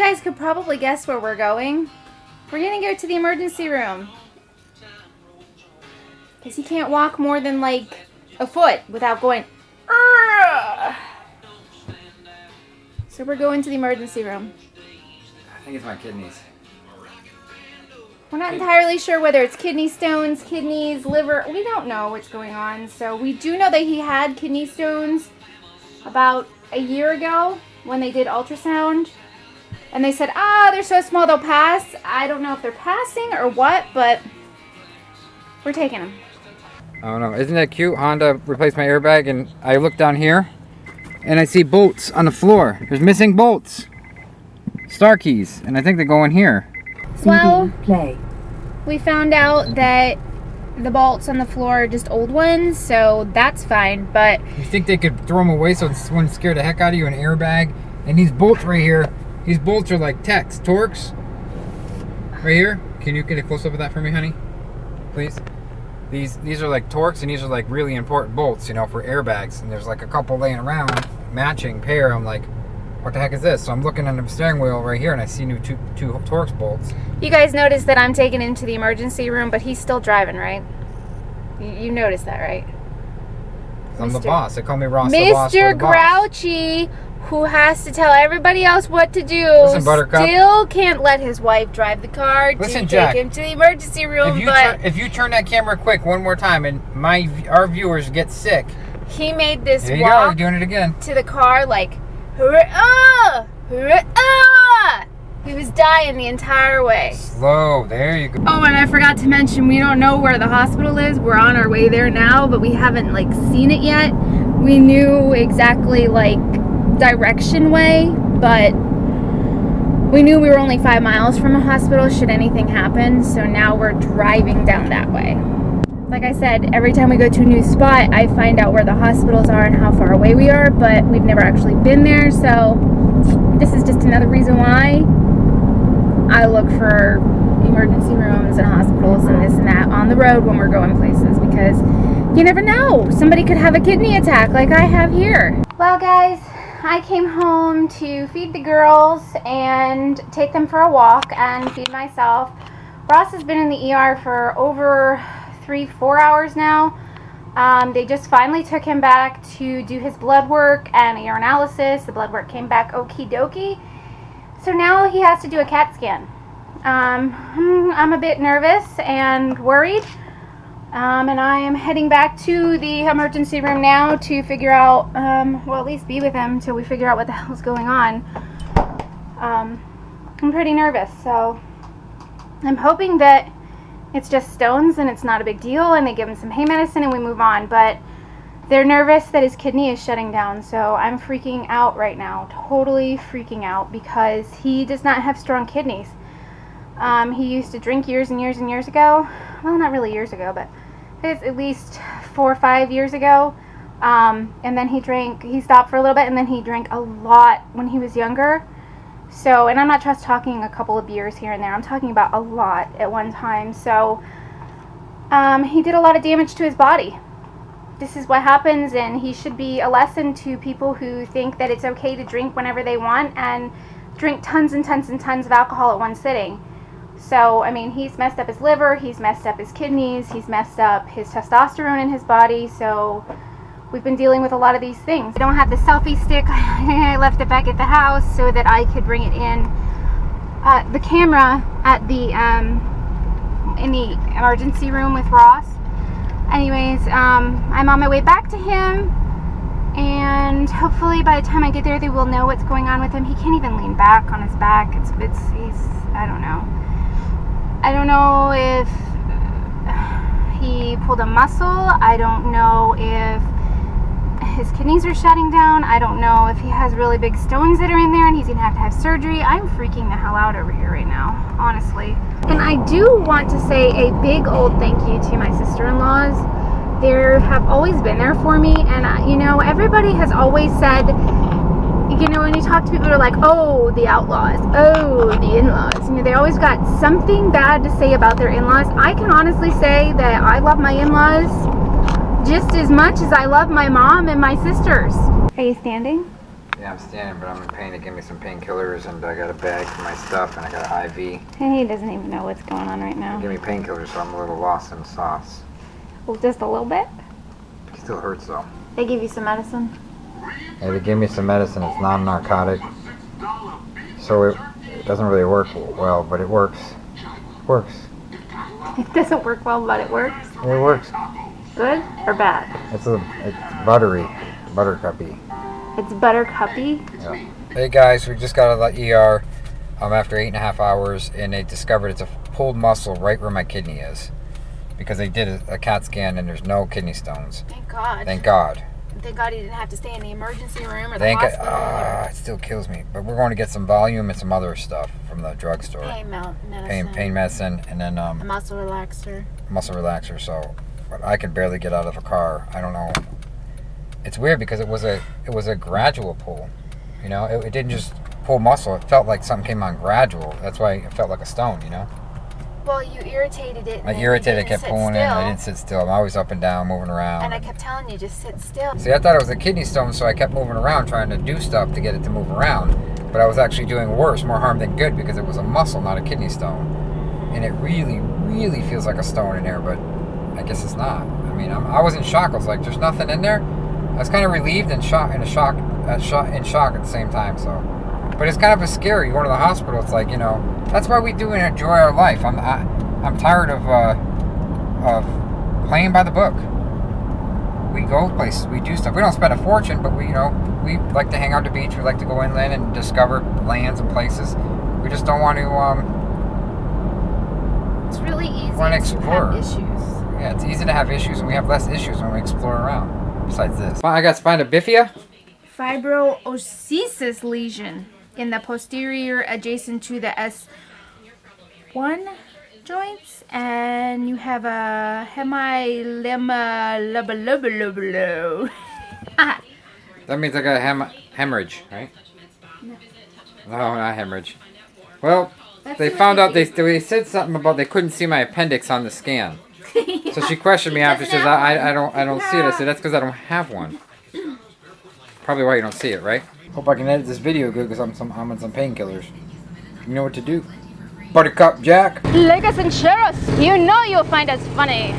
guys could probably guess where we're going. We're gonna go to the emergency room. Because he can't walk more than like a foot without going, "Argh!" So we're going to the emergency room. I think it's my kidneys. We're not entirely sure whether it's kidney stones, kidneys, liver. We don't know what's going on. So we do know that he had kidney stones about a year ago when they did ultrasound. And they said, they're so small they'll pass. I don't know if they're passing or what, but we're taking them. I don't know. Isn't that cute? Honda replaced my airbag, and I look down here and I see bolts on the floor. There's missing bolts. Star keys, and I think they go in here. Well, we found out that the bolts on the floor are just old ones, so that's fine, but... You think they could throw them away so it wouldn't scare the heck out of you, an airbag? And these bolts right here, these bolts are like Torx. Right here. Can you get a close-up of that for me, honey? Please? These are like Torx, and these are like really important bolts, you know, for airbags. And there's like a couple laying around, matching pair. I'm like, what the heck is this? So I'm looking on the steering wheel right here, and I see new two Torx bolts. You guys noticed that I'm taken into the emergency room, but he's still driving, right? You noticed that, right? I'm the boss. They call me Ross the boss. Mr. Grouchy, who has to tell everybody else what to do, Listen, Buttercup, still can't let his wife drive the car Listen, to Jack, take him to the emergency room. If you turn that camera quick one more time and our viewers get sick, he made this there you walk go, you're doing it again. To the car like, hurrah, hurrah. He was dying the entire way. Slow, there you go. Oh, and I forgot to mention, we don't know where the hospital is. We're on our way there now, but we haven't like seen it yet. We knew exactly like direction way, but we knew we were only 5 miles from a hospital should anything happen, so now we're driving down that way. Like I said, every time we go to a new spot, I find out where the hospitals are and how far away we are, but we've never actually been there, so this is just another reason why I look for emergency rooms and hospitals and this and that on the road when we're going places, because you never know. Somebody could have a kidney attack like I have here. Well, guys, I came home to feed the girls and take them for a walk and feed myself. Ross has been in the ER for over 3-4 hours now. They just finally took him back to do his blood work and a urinalysis. The blood work came back okie dokie. So now he has to do a CAT scan. I'm a bit nervous and worried. And I am heading back to the emergency room now to figure out, well, at least be with him until we figure out what the hell's going on. I'm pretty nervous, so I'm hoping that it's just stones and it's not a big deal and they give him some pain medicine and we move on. But they're nervous that his kidney is shutting down, so I'm freaking out right now, totally freaking out, because he does not have strong kidneys. He used to drink years and years and years ago. Well, not really years ago, but it's at least 4 or 5 years ago. And then he stopped for a little bit, and then he drank a lot when he was younger. So, and I'm not just talking a couple of beers here and there, I'm talking about a lot at one time. So, he did a lot of damage to his body. This is what happens, and he should be a lesson to people who think that it's okay to drink whenever they want and drink tons and tons and tons of alcohol at one sitting. So, I mean, he's messed up his liver, he's messed up his kidneys, he's messed up his testosterone in his body, so we've been dealing with a lot of these things. I don't have the selfie stick. I left it back at the house so that I could bring it in. The camera at the in the emergency room with Ross. Anyways, I'm on my way back to him, and hopefully by the time I get there, they will know what's going on with him. He can't even lean back on his back. He's, I don't know. I don't know if he pulled a muscle. I don't know if his kidneys are shutting down. I don't know if he has really big stones that are in there and he's gonna have surgery. I'm freaking the hell out over here right now, honestly. And I do want to say a big old thank you to my sister-in-laws. They have always been there for me, and you know, everybody has always said, you know, when you talk to people who are like, oh, the outlaws, oh, the in-laws, you know, they always got something bad to say about their in-laws. I can honestly say that I love my in-laws just as much as I love my mom and my sisters. Are you standing? Yeah, I'm standing, but I'm in pain. They give me some painkillers, and I got a bag for my stuff, and I got an IV. He doesn't even know what's going on right now. They give me painkillers, so I'm a little lost in the sauce. Well, just a little bit? It still hurts, though. They give you some medicine? Yeah, they give me some medicine. It's non-narcotic, so it doesn't really work well, but it works. It works. It doesn't work well, but it works? It works. Good or bad? It's buttery, buttercuppy. It's buttercuppy? Yeah. Hey guys, we just got out of the ER after 8.5 hours, and they discovered it's a pulled muscle right where my kidney is. Because they did a CAT scan and there's no kidney stones. Thank God. Thank God. Thank God he didn't have to stay in the emergency room or the hospital. It still kills me. But we're going to get some volume and some other stuff from the drugstore. Pain medicine. Pain medicine, and then a muscle relaxer. Muscle relaxer. So, but I can barely get out of a car. I don't know. It's weird because it was a gradual pull. You know, it didn't just pull muscle. It felt like something came on gradual. That's why it felt like a stone. You know. Well, you irritated it. I irritated, kept pulling in. I didn't sit still. I'm always up and down, moving around. And I kept telling you, just sit still. See, I thought it was a kidney stone, so I kept moving around, trying to do stuff to get it to move around. But I was actually doing worse, more harm than good, because it was a muscle, not a kidney stone. And it really, really feels like a stone in there, but I guess it's not. I mean, I was in shock. I was like, there's nothing in there. I was kind of relieved and shock at the same time. So, but it's kind of scary. You go to the hospital. It's like, you know, that's why we do enjoy our life. I'm tired of playing by the book. We go places, we do stuff. We don't spend a fortune, but we like to hang out at the beach. We like to go inland and discover lands and places. We just don't want to. It's really easy to explore. Have issues. Yeah, it's easy to have issues, and we have less issues when we explore around. Besides this, I got spina bifida. Fibrosis lesion in the posterior adjacent to the S1 joints, and you have a hemilema. That means I got a hemorrhage, right? No, not hemorrhage. Well, they found out they said something about they couldn't see my appendix on the scan. So she questioned me after. She says, I don't see it. I said, that's because I don't have one. Probably why you don't see it, right? Hope I can edit this video good, because I'm on some painkillers. You know what to do. Buttercup Jack. Like us and share us. You know you'll find us funny.